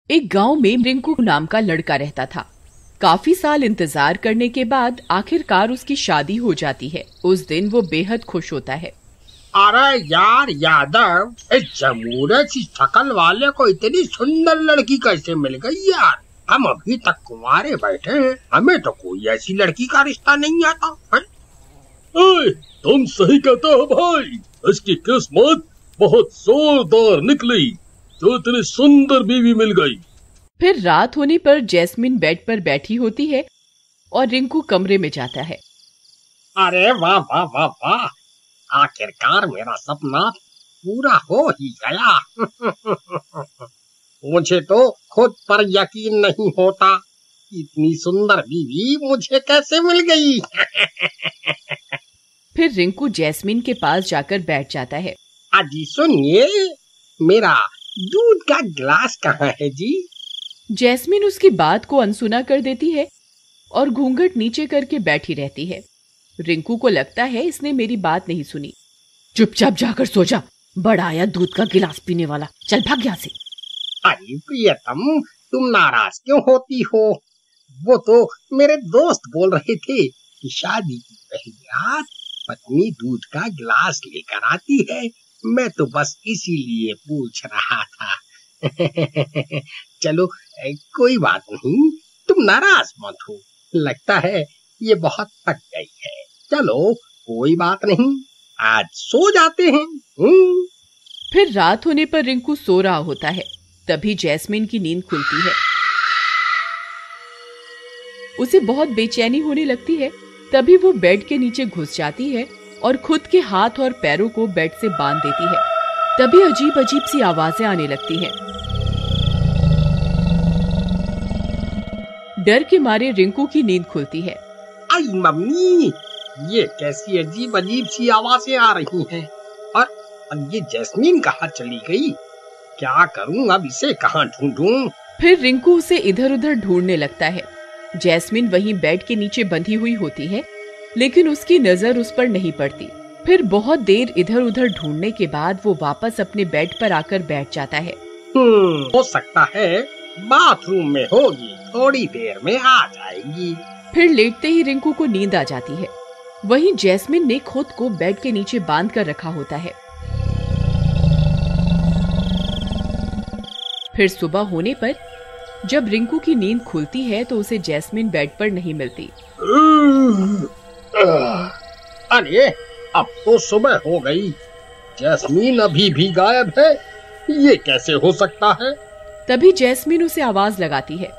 एक गांव में रिंकू नाम का लड़का रहता था। काफी साल इंतजार करने के बाद आखिरकार उसकी शादी हो जाती है। उस दिन वो बेहद खुश होता है। अरे यार यादव, इस जमूरे सी शक्ल वाले को इतनी सुंदर लड़की कैसे मिल गई यार। हम अभी तक कुंवारे बैठे हैं, हमें तो कोई ऐसी लड़की का रिश्ता नहीं आता है? तुम सही कहते हो भाई, इसकी किस्मत बहुत जोरदार निकली जो इतनी सुंदर बीवी मिल गई। फिर रात होने पर जैस्मिन बेड पर बैठी होती है और रिंकू कमरे में जाता है। अरे वाह वाह वाह वाह, आखिरकार मेरा सपना पूरा हो ही गया। मुझे तो खुद पर यकीन नहीं होता, इतनी सुंदर बीवी मुझे कैसे मिल गई। फिर रिंकू जैस्मिन के पास जाकर बैठ जाता है। अजी सुनिए, मेरा दूध का गिलास कहाँ है जी? जैस्मिन उसकी बात को अनसुना कर देती है और घूंघट नीचे करके बैठी रहती है। रिंकू को लगता है इसने मेरी बात नहीं सुनी। चुपचाप जाकर सो जा, बड़ा आया दूध का गिलास पीने वाला, चल भाग यहाँ से। अरे प्रियतम, तुम नाराज क्यों होती हो? वो तो मेरे दोस्त बोल रहे थे कि शादी की पहली रात पत्नी दूध का गिलास लेकर आती है। मैं तो बस इसीलिए पूछ रहा था। चलो कोई बात नहीं, तुम नाराज मत हो। लगता है ये बहुत थक गई है। चलो कोई बात नहीं, आज सो जाते हैं। फिर रात होने पर रिंकू सो रहा होता है। तभी जैस्मिन की नींद खुलती है। उसे बहुत बेचैनी होने लगती है। तभी वो बेड के नीचे घुस जाती है और खुद के हाथ और पैरों को बेड से बांध देती है। तभी अजीब अजीब सी आवाजें आने लगती हैं। डर के मारे रिंकू की नींद खुलती है। आई मम्मी, ये कैसी अजीब अजीब सी आवाजें आ रही हैं? और अब ये जैस्मीन कहाँ चली गई? क्या करूं अब, इसे कहाँ ढूंढूं? फिर रिंकू उसे इधर उधर ढूंढने लगता है। जैस्मिन वहीं बेड के नीचे बंधी हुई होती है, लेकिन उसकी नजर उस पर नहीं पड़ती। फिर बहुत देर इधर उधर ढूंढने के बाद वो वापस अपने बेड पर आकर बैठ जाता है। हो सकता है बाथरूम में होगी, थोड़ी देर में आ जाएगी। फिर लेटते ही रिंकू को नींद आ जाती है। वहीं जैस्मिन ने खुद को बेड के नीचे बांध कर रखा होता है। फिर सुबह होने पर जब रिंकू की नींद खुलती है तो उसे जैस्मिन बेड पर नहीं मिलती। अरे अब तो सुबह हो गई, जैस्मीन अभी भी गायब है। ये कैसे हो सकता है? तभी जैस्मिन उसे आवाज लगाती है।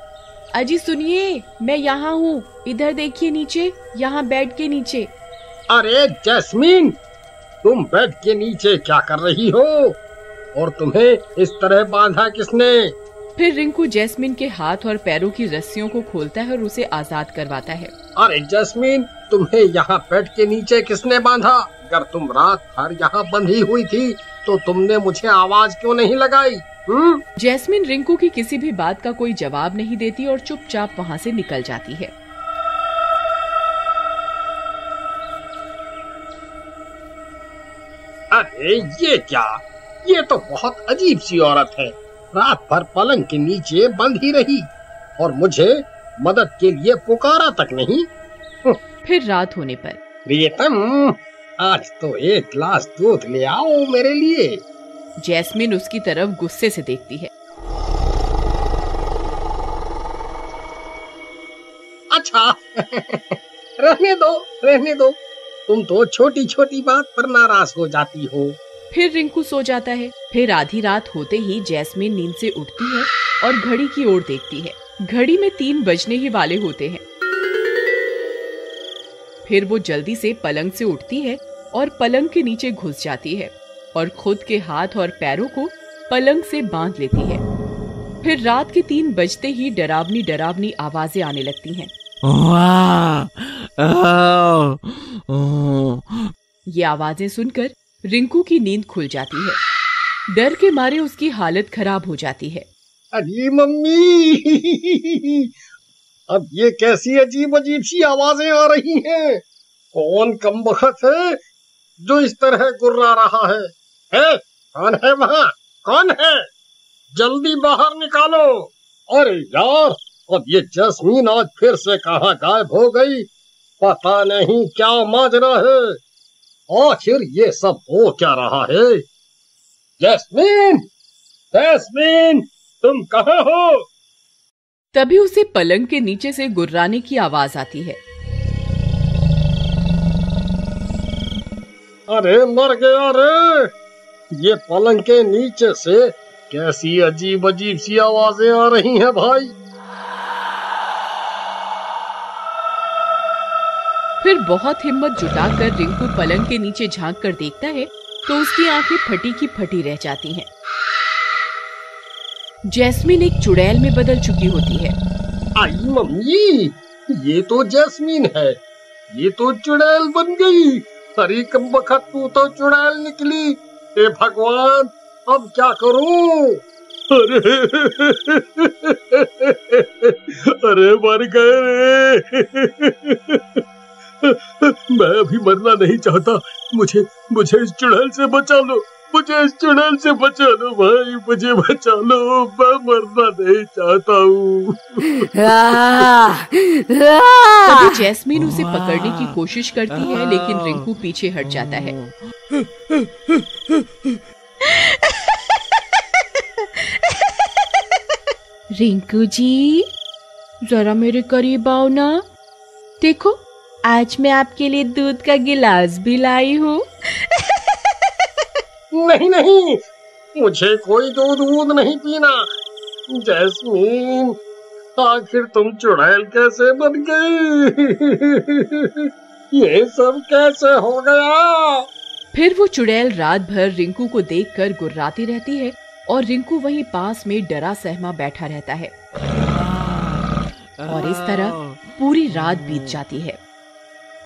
अजी सुनिए, मैं यहाँ हूँ, इधर देखिए नीचे, यहाँ बेड के नीचे। अरे जैस्मीन, तुम बेड के नीचे क्या कर रही हो? और तुम्हें इस तरह बांधा किसने? फिर रिंकू जैस्मिन के हाथ और पैरों की रस्सियों को खोलता है और उसे आजाद करवाता है। अरे जैस्मीन, तुम्हें यहाँ बेड के नीचे किसने बांधा? अगर तुम रात भर यहाँ बंधी हुई थी तो तुमने मुझे आवाज क्यों नहीं लगाई? जैस्मिन रिंकू की किसी भी बात का कोई जवाब नहीं देती और चुपचाप वहाँ से निकल जाती है। अरे ये क्या? ये तो बहुत अजीब सी औरत है। रात भर पलंग के नीचे बंधी रही और मुझे मदद के लिए पुकारा तक नहीं। फिर रात होने पर, प्रियतम, आज तो एक गिलास दूध ले आओ मेरे लिए। जैस्मिन उसकी तरफ गुस्से से देखती है। अच्छा, रहने दो, तुम तो छोटी छोटी बात पर नाराज हो जाती हो। फिर रिंकू सो जाता है। फिर आधी रात होते ही जैस्मिन नींद से उठती है और घड़ी की ओर देखती है। घड़ी में 3 बजने ही वाले होते हैं। फिर वो जल्दी से पलंग से उठती है और पलंग के नीचे घुस जाती है और खुद के हाथ और पैरों को पलंग से बांध लेती है। फिर रात के 3 बजते ही डरावनी डरावनी आवाजें आने लगती हैं। ये आवाजें सुनकर रिंकू की नींद खुल जाती है। डर के मारे उसकी हालत खराब हो जाती है। अरे मम्मी, अब ये कैसी अजीब अजीब सी आवाजें आ रही हैं? कौन कमबख्त है जो इस तरह गुर्रा रहा है? कौन है वहाँ? कौन है? जल्दी बाहर निकालो। अरे यार, अब ये जैस्मीन आज फिर से कहाँ गायब हो गई? पता नहीं क्या माजरा है। आखिर ये सब हो क्या रहा है? जैस्मीन, जैस्मीन, तुम कहाँ हो? तभी उसे पलंग के नीचे से गुर्राने की आवाज आती है। अरे मर गया रे! ये पलंग के नीचे से कैसी अजीब अजीब सी आवाजें आ रही हैं भाई। फिर बहुत हिम्मत जुटाकर रिंकू पलंग के नीचे झांक कर देखता है तो उसकी आंखें फटी की फटी रह जाती हैं। जैस्मीन एक चुड़ैल में बदल चुकी होती है। आई मम्मी, ये तो जैस्मीन है, ये तो चुड़ैल बन गई। अरे कमबख्त, तू तो चुड़ैल निकली। हे भगवान, अब क्या करूं? अरे मर गए रे। मैं अभी मरना नहीं चाहता। मुझे इस चुड़ैल से बचा लो, मुझे इस चुड़ैल से बचा लो भाई, मुझे बचा लो। मैं मरना नहीं चाहता हूँ। तभी जैस्मीन उसे पकड़ने की कोशिश करती है, लेकिन रिंकू पीछे हट जाता है। रिंकू जी, जरा मेरे करीब आओ ना। देखो, आज मैं आपके लिए दूध का गिलास भी लाई हूँ। नहीं नहीं, मुझे कोई दूध नहीं पीना। जैस्मीन, आखिर तुम चुड़ैल कैसे बन गई? ये सब कैसे हो गया? फिर वो चुड़ैल रात भर रिंकू को देखकर गुर्राती रहती है और रिंकू वहीं पास में डरा सहमा बैठा रहता है। और इस तरह पूरी रात बीत जाती है।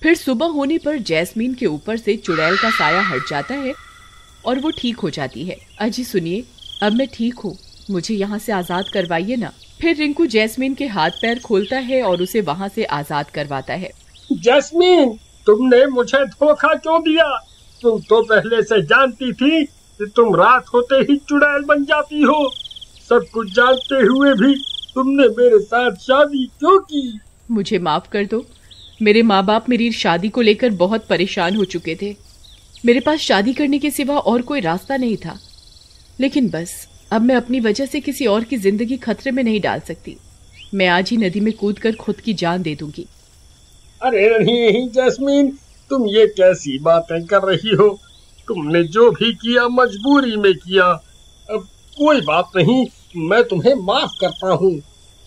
फिर सुबह होने पर जैस्मीन के ऊपर से चुड़ैल का साया हट जाता है और वो ठीक हो जाती है। अजी सुनिए, अब मैं ठीक हूँ, मुझे यहाँ से आजाद करवाइए ना। फिर रिंकू जैस्मीन के हाथ पैर खोलता है और उसे वहाँ से आजाद करवाता है। जैस्मीन, तुमने मुझे धोखा क्यों दिया? तुम तो पहले से जानती थी कि तुम रात होते ही चुड़ैल बन जाती हो। सब कुछ जानते हुए भी तुमने मेरे साथ शादी क्यों की? मुझे माफ कर दो। मेरे माँ बाप मेरी शादी को लेकर बहुत परेशान हो चुके थे। मेरे पास शादी करने के सिवा और कोई रास्ता नहीं था। लेकिन बस अब मैं अपनी वजह से किसी और की जिंदगी खतरे में नहीं डाल सकती। मैं आज ही नदी में कूदकर खुद की जान दे दूंगी। अरे नहीं जैस्मीन, तुम ये कैसी बातें कर रही हो? तुमने जो भी किया मजबूरी में किया। अब कोई बात नहीं, मैं तुम्हें माफ करता हूँ।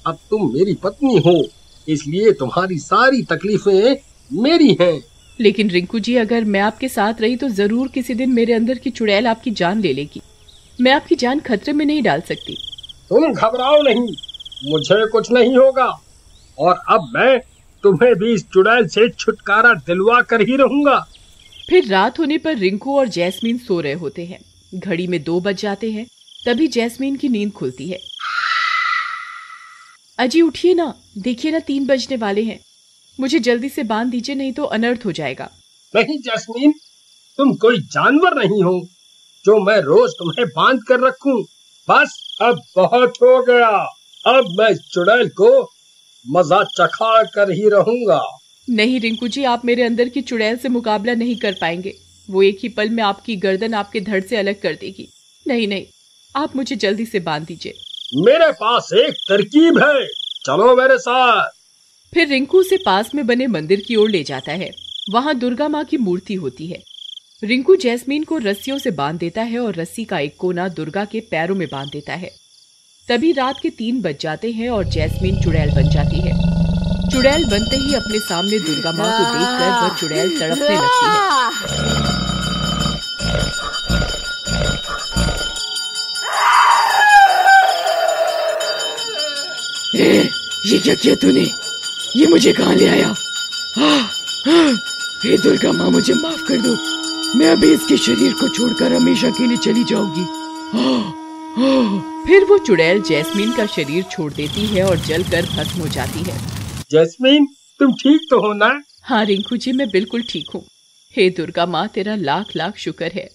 अब तुम मेरी पत्नी हो, इसलिए तुम्हारी सारी तकलीफें मेरी हैं। लेकिन रिंकू जी, अगर मैं आपके साथ रही तो जरूर किसी दिन मेरे अंदर की चुड़ैल आपकी जान ले लेगी। मैं आपकी जान खतरे में नहीं डाल सकती। तुम घबराओ नहीं, मुझे कुछ नहीं होगा। और अब मैं तुम्हें भी इस चुड़ैल से छुटकारा दिलवा कर ही रहूंगा। फिर रात होने पर रिंकू और जैस्मीन सो रहे होते हैं। घड़ी में 2 बज जाते हैं। तभी जैस्मीन की नींद खुलती है। अजी उठिए ना, देखिए ना 3 बजने वाले हैं। मुझे जल्दी से बांध दीजिए, नहीं तो अनर्थ हो जाएगा। नहीं जैस्मीन, तुम कोई जानवर नहीं हो जो मैं रोज तुम्हें बांध कर रखूं। बस अब बहुत हो गया। अब मैं इस चुड़ैल को मजा चखा कर ही रहूंगा। नहीं रिंकू जी, आप मेरे अंदर की चुड़ैल से मुकाबला नहीं कर पाएंगे। वो एक ही पल में आपकी गर्दन आपके धड़ से अलग कर देगी। नहीं नहीं, आप मुझे जल्दी से बांध दीजिए। मेरे पास एक तरकीब है, चलो मेरे साथ। फिर रिंकू से पास में बने मंदिर की ओर ले जाता है। वहाँ दुर्गा माँ की मूर्ति होती है। रिंकू जैस्मीन को रस्सियों से बांध देता है और रस्सी का एक कोना दुर्गा के पैरों में बांध देता है। तभी रात के 3 बज जाते हैं और जैस्मीन चुड़ैल बन जाती है। चुड़ैल बनते ही अपने सामने दुर्गा माँ को देखकर वह चुड़ैल तड़पने लगती है। ये क्या किया तूने? ये मुझे कहाँ ले आया? हे दुर्गा माँ, मुझे माफ कर दो। मैं अभी इसके शरीर को छोड़कर हमेशा के लिए चली जाऊंगी। फिर वो चुड़ैल जैस्मीन का शरीर छोड़ देती है और जलकर भस्म हो जाती है। जैस्मीन, तुम ठीक तो हो ना? हाँ रिंकू जी, मैं बिल्कुल ठीक हूँ। हे दुर्गा माँ, तेरा लाख लाख शुक्र है।